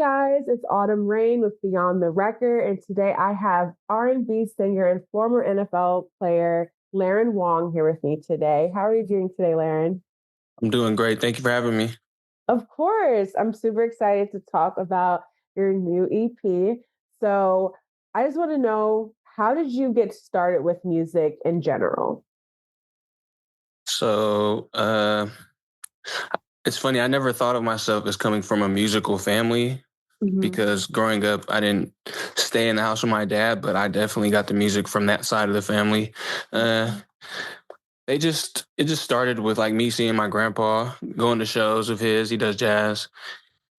guys, it's Autumn Rain with Beyond the Record, and today I have R&B singer and former NFL player Larrenwong here with me today. How are you doing today, Larren? I'm doing great. Thank you for having me. Of course, I'm super excited to talk about your new EP. So, I just want to know, how did you get started with music in general? So, it's funny. I never thought of myself as coming from a musical family Mhm. because growing up, I didn't stay in the house with my dad, but I definitely got the music from that side of the family. Uh, it just started with like me seeing my grandpa going to shows of his. He does jazz,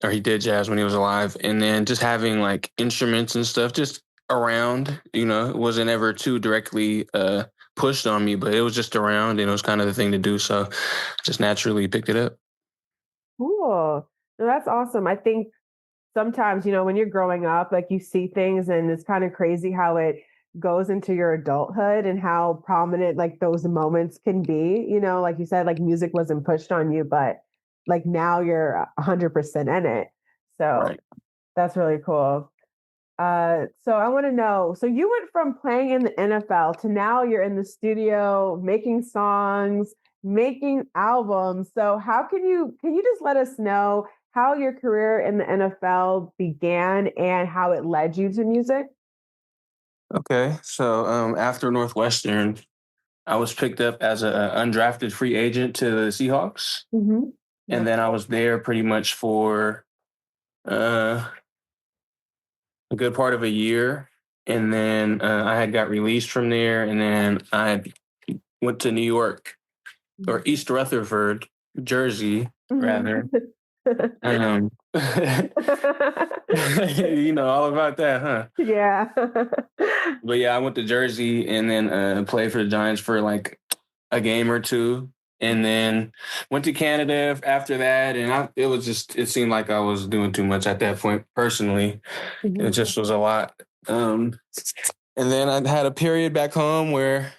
or he did jazz when he was alive, and then just having like instruments and stuff just around. It wasn't ever too directly pushed on me, but it was just around, and it was kind of the thing to do. So I just naturally picked it up. Cool. No, that's awesome. I think sometimes, when you're growing up, like you see things and it's kind of crazy how it goes into your adulthood and how prominent like those moments can be. Like you said, like music wasn't pushed on you, but like now you're 100% in it. So Right. that's really cool. So I want to know, so you went from playing in the NFL to now you're in the studio making songs, making albums. So how can you just let us know how your career in the NFL began and how it led you to music? Okay. So after Northwestern, I was picked up as an undrafted free agent to the Seahawks, Hmm. and Yeah. then I was there pretty much for uh, a good part of a year. And then I had got released from there, and then I went to New York, or East Rutherford, Jersey, rather. Um, all about that, huh? Yeah. But yeah, I went to Jersey and then played for the Giants for like a game or two, and then went to Canada after that. And it seemed like I was doing too much at that point personally. It Mhm. just was a lot. And then I had a period back home where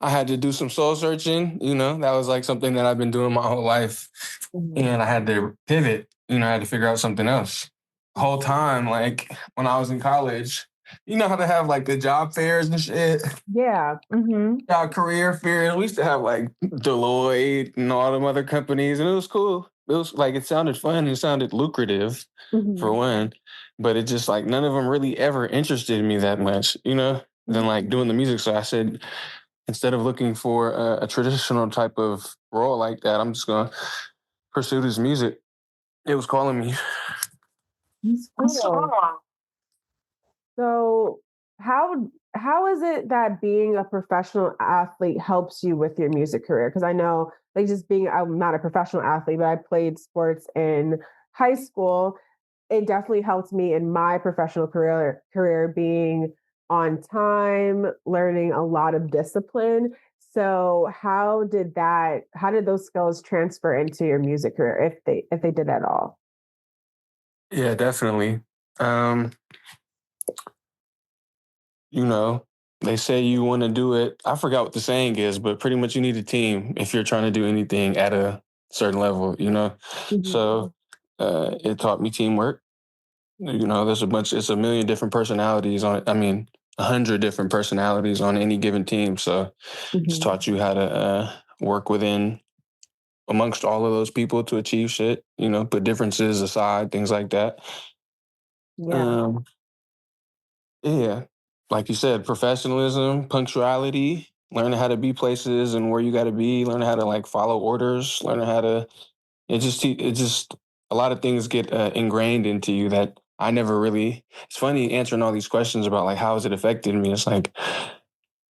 I had to do some soul searching. That was like something that I've been doing my whole life. Mhm. And I had to pivot. I had to figure out something else. The whole time, like when I was in college, you know how to have like the job fairs and shit, Yeah. Hmm. job career fairs. We used to have like Deloitte and all them other companies, and it was cool. It was like it sounded fun. It sounded lucrative, for Hmm. one, but it just like none of them really ever interested me that much, than like doing the music. So I said, instead of looking for a traditional type of role like that, I'm just gonna pursue this music. It was calling me. That's cool. So how is it that being a professional athlete helps you with your music career? Because I know like just being I'm not a professional athlete, but I played sports in high school. It definitely helped me in my professional career being on time, learning a lot of discipline. So how did those skills transfer into your music career if they did at all? Yeah, definitely. Um, you know, they say you want to do it. I forgot what the saying is, but pretty much you need a team if you're trying to do anything at a certain level. Mhm. So it taught me teamwork. It's a million different personalities on it. I mean, 100 different personalities on any given team. So it's Mhm. taught you how to work within amongst all of those people to achieve shit, put differences aside, things like that. Yeah. Um, yeah, like you said, professionalism, punctuality, learning how to be places and where you got to be, learning how to like follow orders, learning how to, it just, a lot of things get ingrained into you that I never really, it's funny answering all these questions about like, how has it affected me? It's like,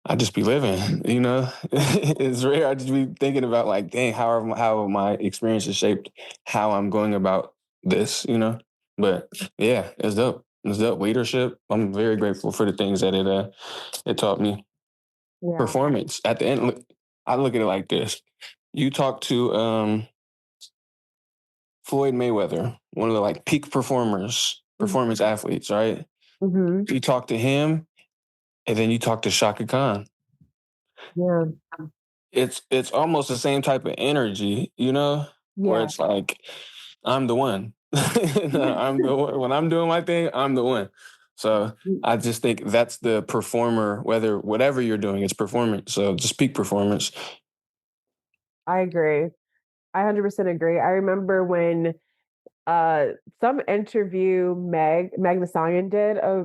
I just be living. It's rare. I just be thinking about like, dang, how have my experiences shaped how I'm going about this. But yeah, it's dope. It's dope. Leadership. I'm very grateful for the things that it taught me. Yeah. Performance. At the end, I look at it like this. You talk to Floyd Mayweather, one of the like peak performance athletes, right? Mhm. You talk to him, and then you talk to Shaka Khan. Yeah. It's almost the same type of energy, where Yeah. it's like I'm the one. No, I'm the one. When I'm doing my thing, I'm the one. So I just think that's the performer, whatever you're doing, it's performance. So just peak performance. I agree. I 100% agree. I remember when uh some interview Meg the Stallion did I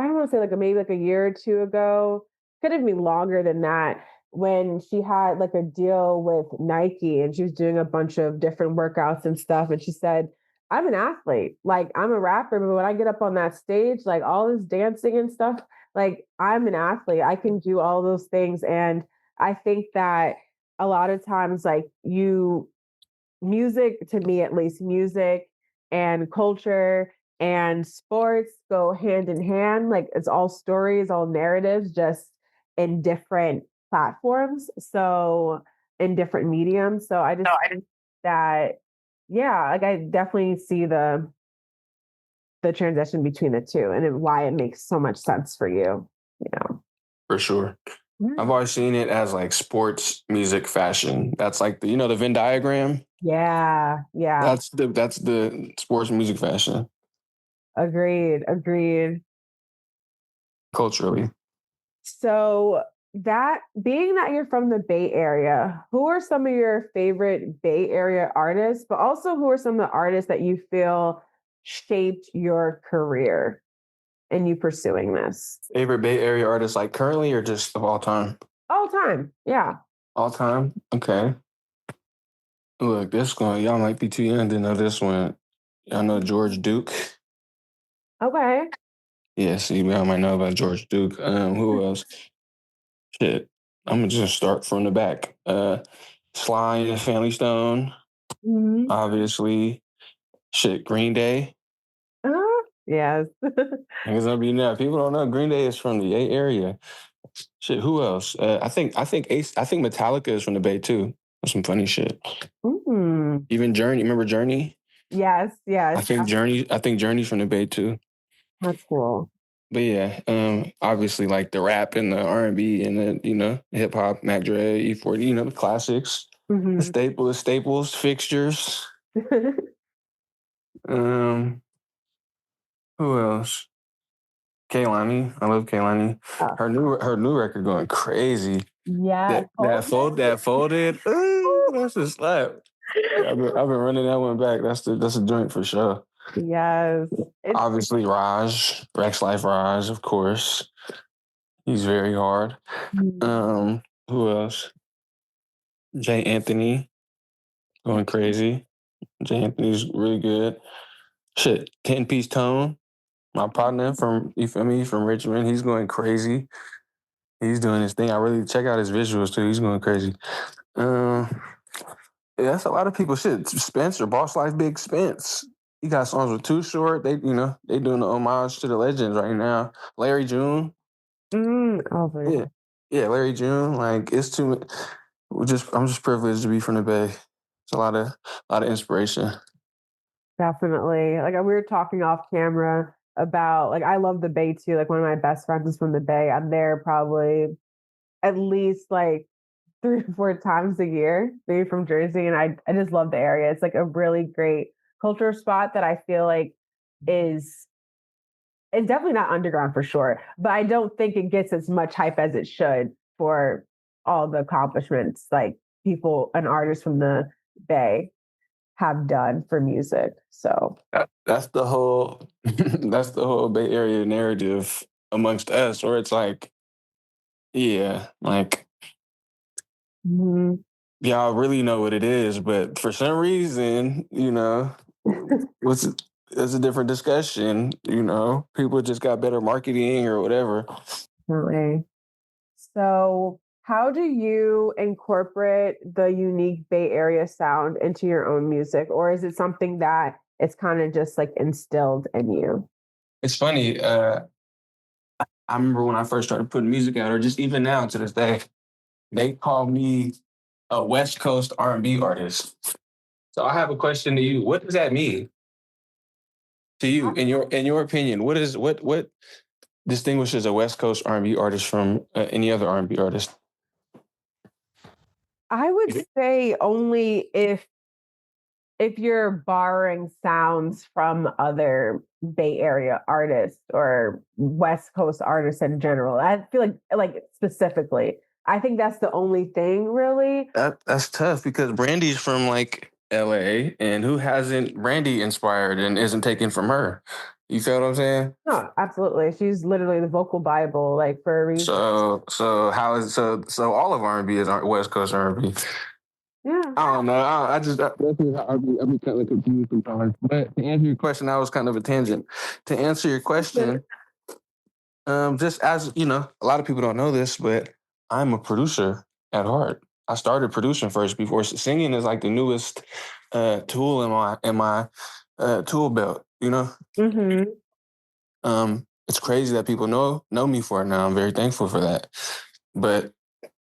don't want to say like maybe like a year or two ago, could have been longer than that, when she had like a deal with Nike and she was doing a bunch of different workouts and stuff, and she said, I'm an athlete, like I'm a rapper, but when I get up on that stage, like all this dancing and stuff, like I'm an athlete, I can do all those things. And I think that a lot of times, like you music, to me at least, music and culture and sports go hand in hand. Like it's all stories, all narratives, just in different platforms. So in different mediums. So I No, just I think that, yeah, like I definitely see the transition between the two and why it makes so much sense for you, you know. for sure. I've Mm. always seen it as like sports, music, fashion. That's like the Venn diagram. Yeah, yeah. That's the sports, music, fashion Agreed, agreed. culturally. So that being that you're from the Bay Area, who are some of your favorite Bay Area artists, but also who are some of the artists that you feel shaped your career and you pursuing this? Favorite Bay Area artist, like currently or just of all time? All time. Yeah. All time. Okay. Look, this one y'all might be too young to know this one. Y'all know George Duke. Okay. Yeah, see, y'all might know about George Duke. Who else? Shit. I'm gonna just start from the back. Sly and the Family Stone, Mhm. obviously. Shit, Green Day. Yes. Because people don't know Green Day is from the Bay Area. Shit, who else? I think Metallica is from the Bay too. That's some funny shit. Mm. Even Journey, remember Journey? Yes, yes. I think Journey's from the Bay too. That's cool. But yeah, obviously like the rap and the R&B and the hip hop, Mac Dre, E40, the classics, Mhm. the staples, fixtures. Um, who else? Kaylani, I love Kaylani. Oh, Her new record going crazy. yeah. That folded. Ooh, that's a slap. Yeah, I've been running that one back. That's a joint for sure. Yes. It's Obviously, Rex Life Raj, of course. He's very hard. Who else? Jay Anthony going crazy. Jay Anthony's really good. Shit, 10-piece tone. My partner from you feel me from Richmond. He's going crazy. He's doing his thing. I really check out his visuals too. He's going crazy. Um, yeah, that's a lot of people. Shit, Spencer, Boss Life, Big Spence. He got songs with Too Short. They doing the homage to the legends right now. Larry June. oh, my Yeah, God. yeah, Larry June. Like it's too. I'm just privileged to be from the Bay. It's a lot of inspiration. Definitely. Like we were talking off camera about, like I love the Bay too. Like one of my best friends is from the Bay. I'm there probably at least like 3 or 4 times a year, maybe from Jersey. And I just love the area. It's like a really great culture spot that I feel like is it's definitely not underground for sure, but I don't think it gets as much hype as it should for all the accomplishments like people and artists from the Bay have done for music. So That's the whole that's the whole Bay Area narrative amongst us, where it's like, yeah, like mhm. y'all really know what it is, but for some reason, what's it's a different discussion. People just got better marketing or whatever. Definitely. So, how do you incorporate the unique Bay Area sound into your own music, or is it something that it's kind of just like instilled in you? It's funny. I remember when I first started putting music out, or just even now to this day, they call me a West Coast R&B artist. So I have a question to you. What does that mean to you, in your opinion? What distinguishes a West Coast R&B artist from any other R&B artist? I would say only if if you're borrowing sounds from other Bay Area artists or West Coast artists in general. I feel like specifically. I think that's the only thing really. That's tough because Brandy's from like LA, and who hasn't Brandy inspired and isn't taken from her? You feel what I'm saying? No, absolutely. She's literally the vocal Bible, like for a reason. So how is so all of R&B is West Coast R&B. Yeah. I don't know. I just that's how I be kind of confused sometimes. But to answer your question, that was kind of a tangent. To answer your question, just as you know, a lot of people don't know this, but I'm a producer at heart. I started producing first before singing is like the newest tool in my tool belt. You know, Mm-hmm. it's crazy that people know me for it now. I'm very thankful for that. But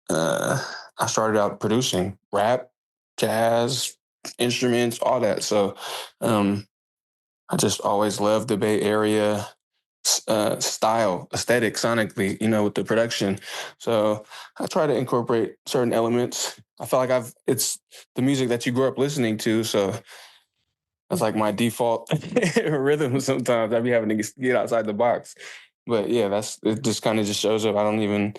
I started out producing rap, jazz, instruments, all that. So I just always loved the Bay Area style, aesthetic, sonically, with the production. So I try to incorporate certain elements. I feel like it's the music that you grew up listening to. So that's like my default rhythm sometimes. I be having to get outside the box. But yeah, it just kind of just shows up. Can't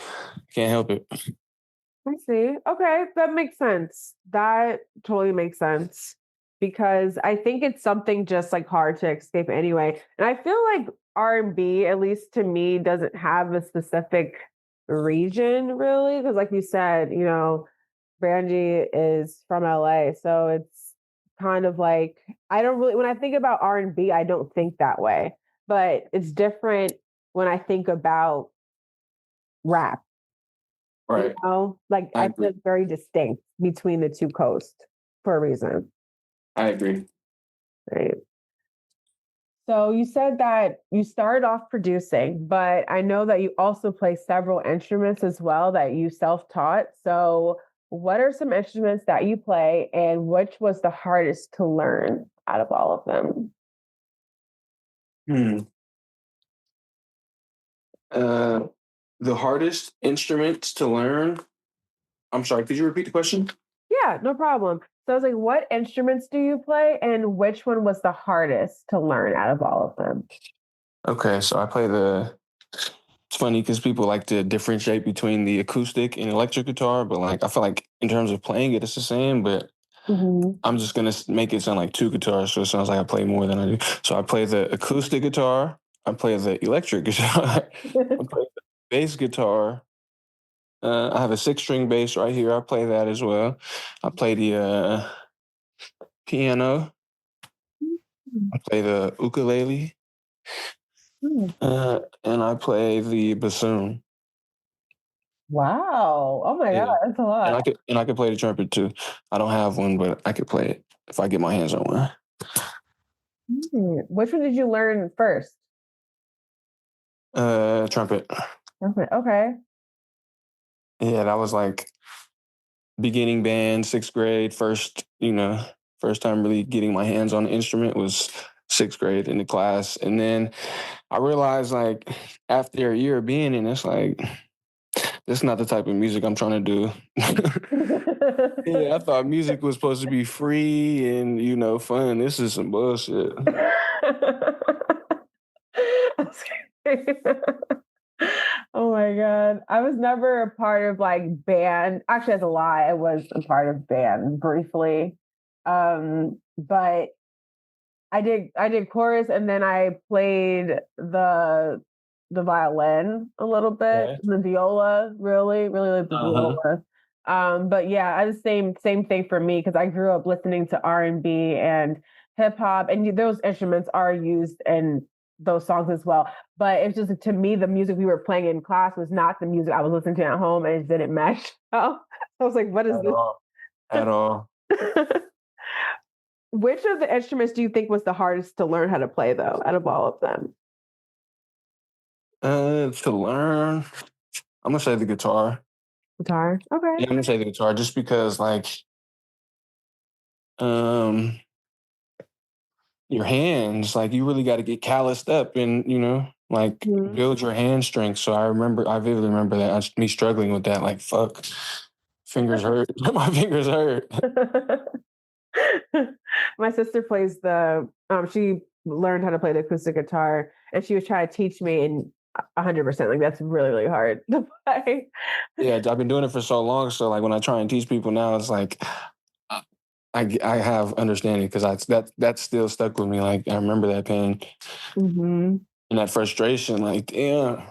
help it. I see. Okay, that makes sense. That totally makes sense because I think it's something just like hard to escape anyway. And I feel like R&B, at least to me, doesn't have a specific region really. Because like you said, Brandy is from LA. So it's kind of like I don't really when I think about R&B, I don't think that way. But it's different when I think about rap. Right. Like I I feel agree. it's very distinct between the two coasts for a reason, I agree. right? So you said that you started off producing, but I know that you also play several instruments as well that you self-taught. So what are some instruments that you play and which was the hardest to learn out of all of them? Hmm. Uh, the hardest instruments to learn. I'm sorry. Could you repeat the question? Yeah, no problem. So I was like, what instruments do you play and which one was the hardest to learn out of all of them? Okay, so I play the. It's funny because people like to differentiate between the acoustic and electric guitar, but like I feel like in terms of playing it, it's the same. But Mhm. I'm just gonna make it sound like two guitars, so it sounds like I play more than I do. So I play the acoustic guitar, I play the electric guitar, I play the bass guitar. I have a 6 string bass right here. I play that as well. I play the piano. I play the ukulele, Mhm. and I play the bassoon. Wow. Oh my God, Yeah, that's a and lot. I could play the trumpet too. I don't have one, but I could play it if I get my hands on one. Which one did you learn first? Trumpet. Okay. Okay. Yeah, that was like beginning band, 6th grade. First time really getting my hands on the instrument was 6th grade in the class, and then I realized like after a year of being in, it's like this is not the type of music I'm trying to do. Yeah, I thought music was supposed to be free and fun. This is some bullshit. That's crazy. Oh my God. I was never a part of like band. Actually, that's a lie. I was a part of band briefly. But I did chorus and then I played the violin a little bit, Okay. the viola, really, really like the Uh-huh. viola. But yeah, I the same thing for me because I grew up listening to R&B and hip hop, and those instruments are used in those songs as well. But it's just to me, the music we were playing in class was not the music I was listening to at home, and it didn't match. I was like, "What is At all. At all. this?" Which of the instruments do you think was the hardest to learn how to play, though, out of all of them? To learn, I'm gonna say the guitar. Guitar. Okay. Yeah, I'm gonna say the guitar just because um your hands, like you really got to get calloused up and like Mhm. build your hand strength. So I vividly remember that me struggling with that. Like fingers hurt, my fingers hurt. My sister plays she learned how to play the acoustic guitar, and she was trying to teach me, and 100%, like, that's really, really hard to play. Yeah, I've been doing it for so long, so, like, when I try and teach people now, it's like, uh, I have understanding because that's still stuck with me, like, I remember that pain Mhm. and that frustration, like, damn.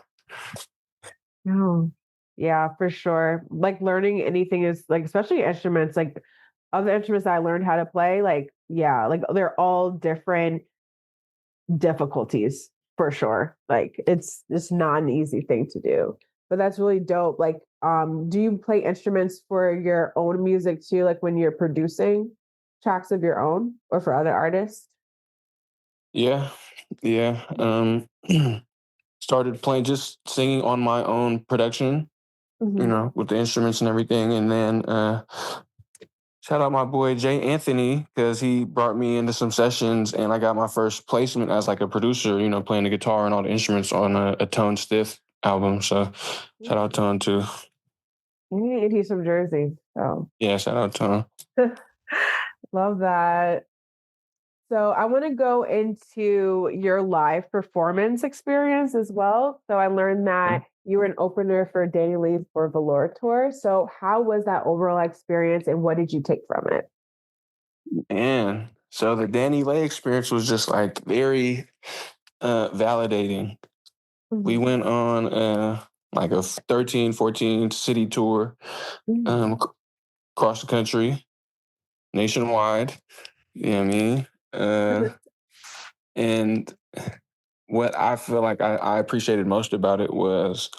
No. Yeah, for sure. Like, learning anything is like, especially instruments, like, other instruments that I learned how to play, like, yeah, like, they're all different difficulties for sure. Like, it's just not an easy thing to do. But that's really dope. Like, do you play instruments for your own music too, like when you're producing tracks of your own or for other artists? Yeah, yeah, started playing just singing on my own production, Mhm. with the instruments and everything, and then, shout out my boy Jay Anthony because he brought me into some sessions and I got my first placement as like a producer, playing the guitar and all the instruments on a Tone Stiff album. So shout out Tone too. And he's from Jersey. So Yeah, shout out Tone. love that. So I want to go into your live performance experience as well. So I learned that you were an opener for Danny Lee for Velour Tour. So how was that overall experience and what did you take from it? And so the Danny Lay experience was just like very validating. We Mhm. went on like a 13, 14 city tour Mhm. um, c- across the country, nationwide. You know what I mean? And what I feel like I appreciated most about it was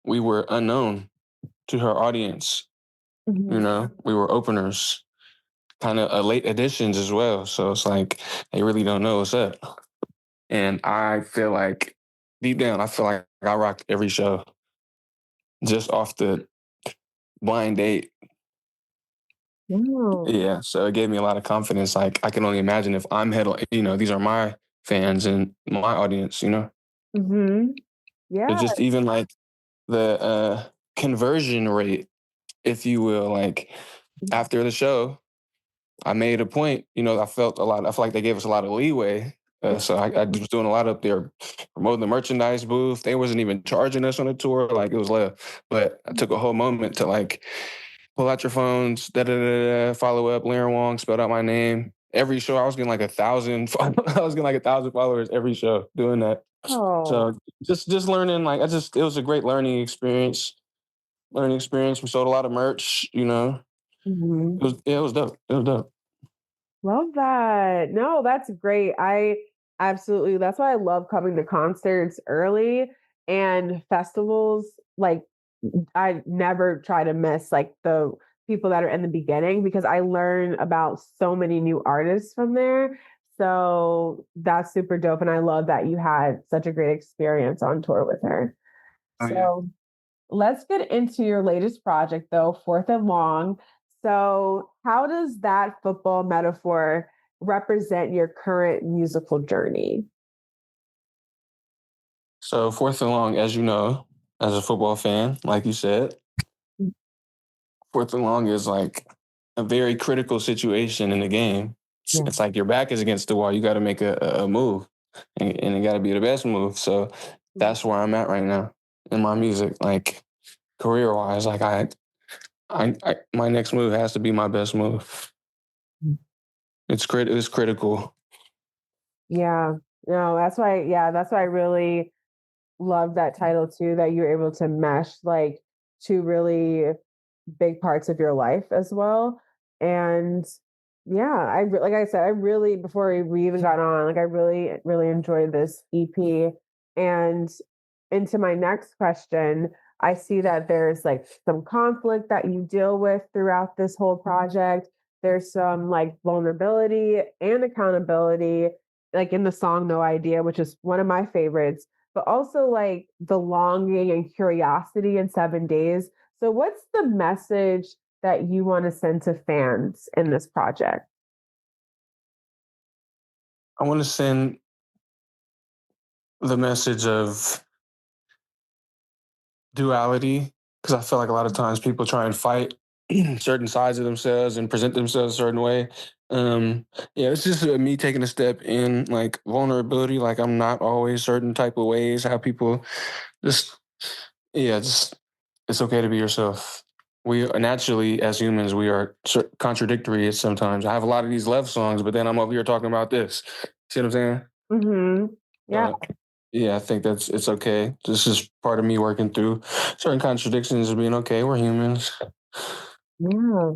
we were unknown to her audience. Mhm. We were openers, kind of late additions as well. So it's like they really don't know what's up. And I feel like deep down, I feel like I rocked every show just off the blind date. Wow. Yeah. So it gave me a lot of confidence. Like I can only imagine if I'm head, these are my fans and my audience. Mhm. But Yeah. just even like the conversion rate, if you will, like after the show, I made a point. I feel like they gave us a lot of leeway. So I was doing a lot up there, promoting the merchandise booth. They wasn't even charging us on the tour, like it was left. But I took a whole moment to like pull out your phones, da da da da, follow up. Larrenwong spelled out my name. Every show, I was getting like 1,000. I was getting like 1,000 followers every show doing that. Oh. So just learning, like it was a great learning experience. Learning experience. We sold a lot of merch. Mhm. It was dope. It was dope. Love that. No, that's great. I absolutely, that's why I love coming to concerts early and festivals. Like, I never try to miss like the people that are in the beginning because I learn about so many new artists from there. So that's super dope. And I love that you had such a great experience on tour with her. Oh yeah. So let's get into your latest project, though, Fourth and Long. So, how does that football metaphor represent your current musical journey? So fourth and long, as you know, as a football fan, like you said, fourth and long is like a very critical situation in the game. Yeah. It's like your back is against the wall. You got to make a move, and it got to be the best move. So that's where I'm at right now in my music, like career wise. Like my next move has to be my best move. It's critical. Yeah. No, that's why I really love that title too, that you're able to mesh like two really big parts of your life as well. And yeah, like I said, I really before we even got on, like I really enjoyed this EP. And into my next question, I see that there's like some conflict that you deal with throughout this whole project. There's some like vulnerability and accountability, like in the song No Idea, which is one of my favorites, but also like the longing and curiosity in 7 days. So, what's the message that you want to send to fans in this project? I want to send the message of duality because I feel like a lot of times people try and fight certain sides of themselves and present themselves a certain way. Yeah, it's just me taking a step in like vulnerability. Like I'm not always certain type of ways. How people just yeah, just it's okay to be yourself. We are naturally, as humans, we are contradictory at sometimes. I have a lot of these love songs, but then I'm over here talking about this. See what I'm saying? Mhm. Yeah. So, yeah, I think it's okay. This is part of me working through certain contradictions of being okay. We're humans. Yeah.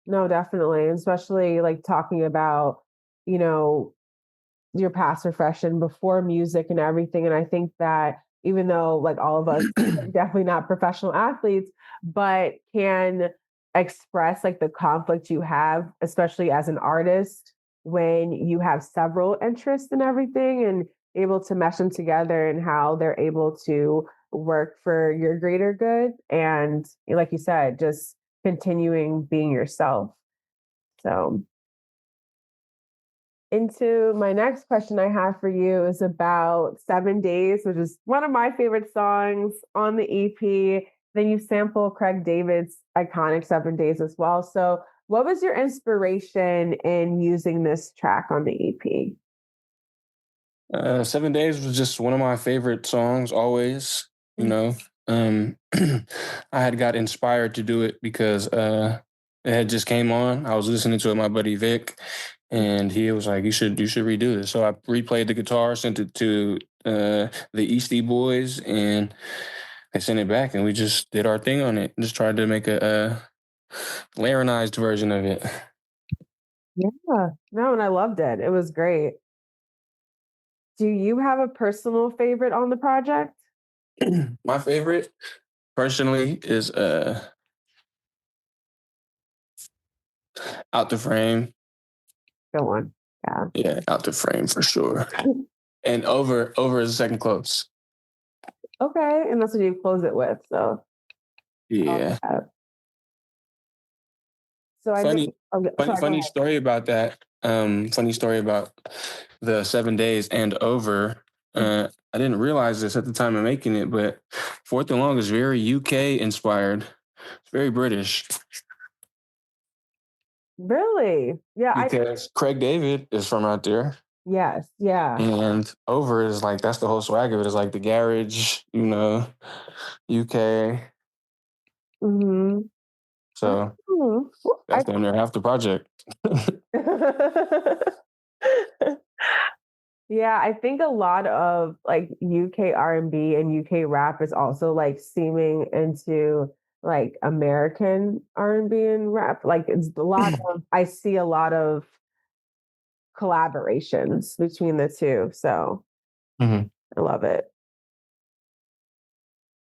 No, definitely, especially, like, talking about, you know, your past profession before music and everything. And I think that even though like all of us definitely not professional athletes, but can express like the conflict you have, especially as an artist, when you have several interests and everything and able to mesh them together and how they're able to work for your greater good. And like you said, just continuing being yourself. So into my next question I have for you is about 7 Days, which is one of my favorite songs on the EP. Then you sample Craig David's iconic 7 Days as well. So, what was your inspiration in using this track on the EP? 7 Days was just one of my favorite songs always, you know. I had got inspired to do it because it had just came on. I was listening to it with my buddy Vic, and he was like, you should redo this. So I replayed the guitar, sent it to the Eastie Boys, and they sent it back, and we just did our thing on it. Just tried to make a Larenized version of it. Yeah, no, and I loved it. It was great. Do you have a personal favorite on the project? My favorite, personally, is Out the Frame. Go on. Yeah. Yeah, Out the Frame for sure. And Over is a second close. Okay, and that's what you close it with. So, Yeah. uh, so I think. Funny, Okay, funny, sorry. Go funny ahead. story about that. Funny story about the 7 Days and Over. I didn't realize this at the time of making it, but Fourth and Long is very UK inspired. It's very British Really? Yeah. I. because Craig David is from out there. Yes. Yeah. And Over is like that's the whole swag of it. It's like the garage, UK. Hmm. So I. that's damn near half the project. Yeah, I think a lot of like UK R&B and UK rap is also like seeming into like American R&B and rap. Like it's a lot of I see a lot of collaborations between the two. So Mhm. I love it.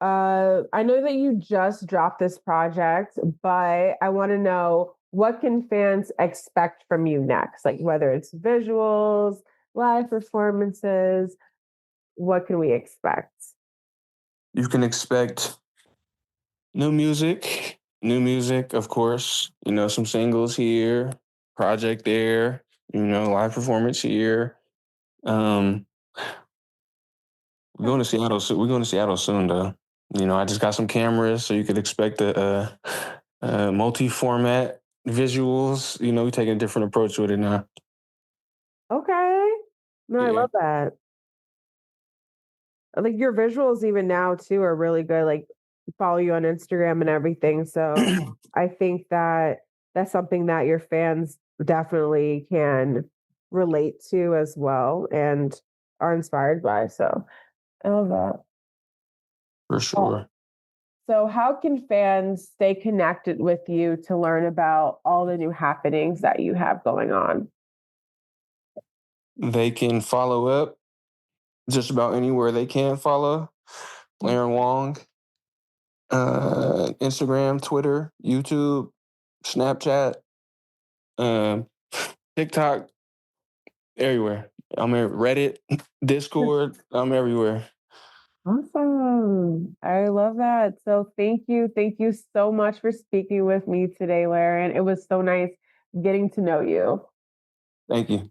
I know that you just dropped this project, but I want to know what can fans expect from you next? Like whether it's visuals, live performances, what can we expect? You can expect new music, of course. Some singles here, project there. Live performance here. Um, we're going to Seattle. We're going to Seattle soon, though. I just got some cameras, so you could expect a multi-format visuals. We're taking a different approach with it now. Okay. No, I Yeah, love that. Like your visuals even now too are really good. Like follow you on Instagram and everything. So I think that that's something that your fans definitely can relate to as well and are inspired by. So I love that. for Uh, sure. So how can fans stay connected with you to learn about all the new happenings that you have going on? They can follow up just about anywhere they can follow. Larrenwong, Instagram, Twitter, YouTube, Snapchat, um, TikTok, everywhere. I'm at Reddit, Discord. I'm everywhere. Awesome. I love that. So thank you. Thank you so much for speaking with me today, Laren. It was so nice getting to know you. Thank you.